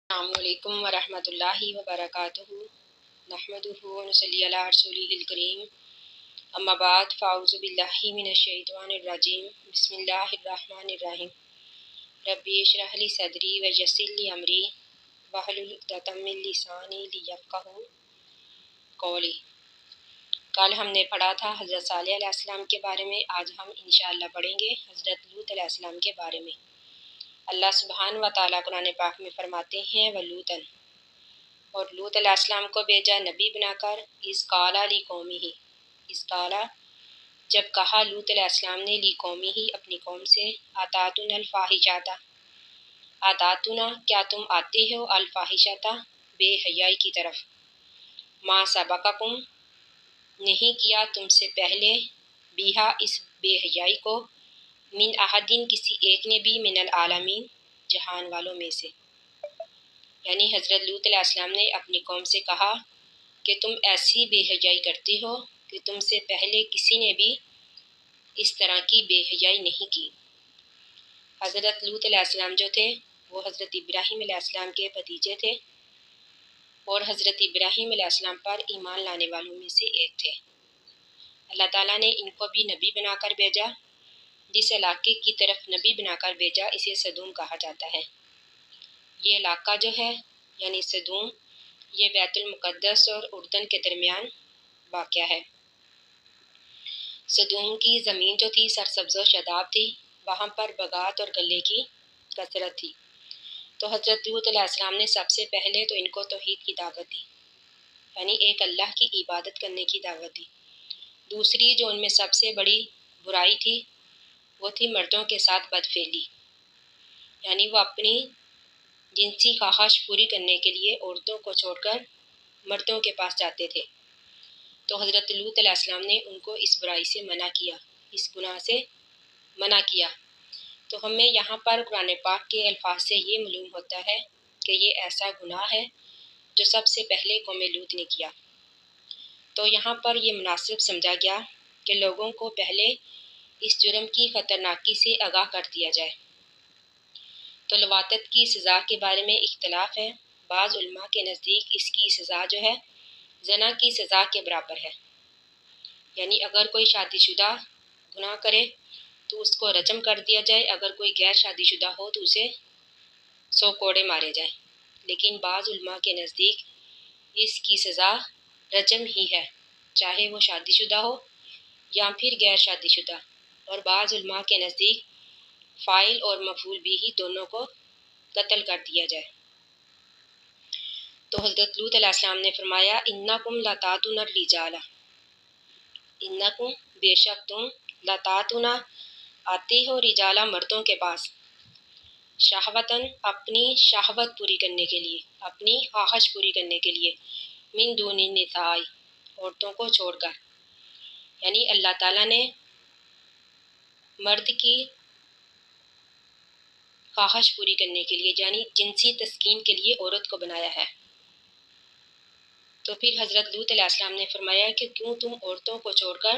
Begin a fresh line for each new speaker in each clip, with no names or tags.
السلام علیکم ورحمۃ اللہ وبرکاتہ نحمدہ ونصلی علی رسولہ الکریم اما بعد فاعوذ باللہ من الشیطان الرجیم بسم اللہ الرحمن الرحیم ربی اشرح لی صدری ویسر لی امری واحلل عقدۃ من لسانی لیفقہوا قولی۔ کل ہم نے پڑھا تھا حضرت صالح علیہ السلام کے بارے میں، آج ہم انشاءاللہ پڑھیں گے حضرت لوط علیہ السلام کے بارے میں۔ اللہ سبحانہ و تعالیٰ قرآن پاک میں فرماتے ہیں وَلُوطًا، اور لوط علیہ السلام کو بھیجا نبی بنا کر، اذ قال لقومہ، اذ قال جب کہا لوط علیہ السلام نے لقومہ اپنی قوم سے، اتاتون الفاحشۃ، اتاتون کیا تم آتے ہو، الفاحشۃ بے حیائی کی طرف، ما سبقکم نہیں کیا تم سے پہلے، بیہا اس بے حیائی کو، من احدین کسی ایک نے بھی، من العالمین جہان والوں میں سے۔ یعنی حضرت لوط علیہ السلام نے اپنی قوم سے کہا کہ تم ایسی بے حیائی کرتے ہو کہ تم سے پہلے کسی نے بھی اس طرح کی بے حیائی نہیں کی۔ حضرت لوط علیہ السلام جو تھے وہ حضرت ابراہیم علیہ السلام کے بھتیجے تھے اور حضرت ابراہیم علیہ السلام پر ایمان لانے والوں میں سے ایک تھے۔ اللہ تعالیٰ نے ان کو بھی نبی بنا کر بھیجا، جس علاقے کی طرف نبی بنا کر بھیجا اسے سدوم کہا جاتا ہے۔ یہ علاقہ جو ہے یعنی سدوم، یہ بیت المقدس اور اردن کے درمیان واقع ہے۔ سدوم کی زمین جو تھی سرسبز و شاداب تھی، وہاں پر باغات اور گلے کی کثرت تھی۔ تو حضرت لوط علیہ السلام نے سب سے پہلے تو ان کو توحید کی دعوت دی، یعنی ایک اللہ کی عبادت کرنے کی دعوت دی۔ دوسری جو ان میں سب سے بڑی برائی تھی وہ تھی مردوں کے ساتھ بدفعلی، یعنی وہ اپنی جنسی خواہش پوری کرنے کے لیے عورتوں کو چھوڑ کر مردوں کے پاس جاتے تھے۔ تو حضرت لوط علیہ السلام نے ان کو اس برائی سے منع کیا، اس گناہ سے منع کیا۔ تو ہمیں یہاں پر قرآن پاک کے الفاظ سے یہ معلوم ہوتا ہے کہ یہ ایسا گناہ ہے جو سب سے پہلے قوم لوط نے کیا۔ تو یہاں پر یہ مناسب سمجھا گیا کہ لوگوں کو پہلے اس جرم کی خطرناکی سے آگاہ کر دیا جائے۔ تو لواطت کی سزا کے بارے میں اختلاف ہے، بعض علماء کے نزدیک اس کی سزا جو ہے زنا کی سزا کے برابر ہے، یعنی اگر کوئی شادی شدہ گناہ کرے تو اس کو رجم کر دیا جائے، اگر کوئی غیر شادی شدہ ہو تو اسے 100 کوڑے مارے جائیں۔ لیکن بعض علماء کے نزدیک اس کی سزا رجم ہی ہے، چاہے وہ شادی شدہ ہو یا پھر غیر شادی شدہ، اور بعض علماء کے نزدیک فاعل اور مفعول بھی ہی دونوں کو قتل کر دیا جائے۔ تو حضرت لوط علیہ السلام نے فرمایا انکم لتاتون الرجال، انکم بے شک تم لتاتون آتے ہو، رجالا مردوں کے پاس، شہوتاً اپنی شہوت پوری کرنے کے لیے، اپنی خواہش پوری کرنے کے لیے، من دون النساء عورتوں کو چھوڑ کر، یعنی اللہ تعالیٰ نے مرد کی خواہش پوری کرنے کے لیے یعنی جنسی تسکین کے لیے عورت کو بنایا ہے۔ تو پھر حضرت لوط علیہ السلام نے فرمایا کہ کیوں تم عورتوں کو چھوڑ کر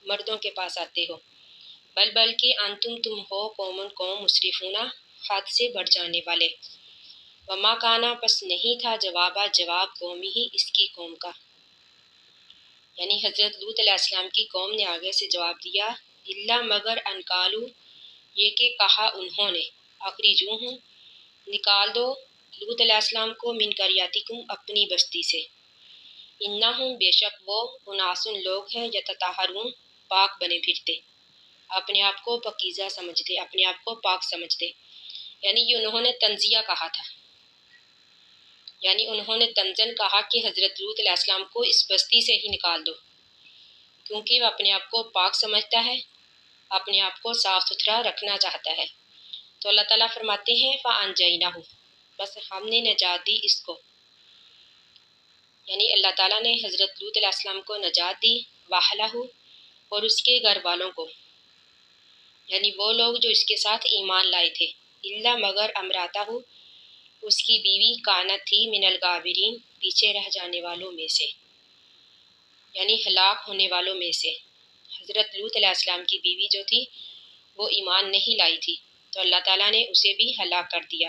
مردوں کے پاس آتے ہو، بلکہ انتم ہو قوم مسرفون حد سے بڑھ جانے والے، وما کانا پس نہیں تھا جواب قومی ہی اس کی قوم کا، یعنی حضرت لوط علیہ السلام کی قوم نے آگے سے جواب دیا الا مگر ان قالوا یہ کہ کہا انہوں نے، اخرجوہم نکال دو لوط علیہ السلام کو، من قریتکم اپنی بستی سے، انہم بے شک وہ اناس لوگ ہیں، یتطہرون پاک بنے پھرتے، اپنے آپ کو پاکیزہ سمجھتے، اپنے آپ کو پاک سمجھتے، یعنی یہ انہوں نے تنزیہ کہا تھا، یعنی انہوں نے تنزن کہا کہ حضرت لوط علیہ السلام کو اس بستی سے ہی نکال دو، کیونکہ وہ اپنے آپ کو پاک سمجھتا ہے، اپنے آپ کو صاف ستھرا رکھنا چاہتا ہے۔ تو اللہ تعالیٰ فرماتے ہیں فَأَنجَيْنَاهُ بس ہم نے نجات دی اس کو، یعنی اللہ تعالیٰ نے حضرت لوط علیہ السلام کو نجات دی، وَأَهْلَهُ اور اس کے گھر والوں کو، یعنی وہ لوگ جو اس کے ساتھ ایمان لائے تھے، الا مگر امراتہ اس کی بیوی کانت تھی، من الغابرین پیچھے رہ جانے والوں میں سے، یعنی ہلاک ہونے والوں میں سے۔ حضرت لوط علیہ السلام کی بیوی جو تھی وہ ایمان نہیں لائی تھی، تو اللہ تعالیٰ نے اسے بھی ہلاک کر دیا۔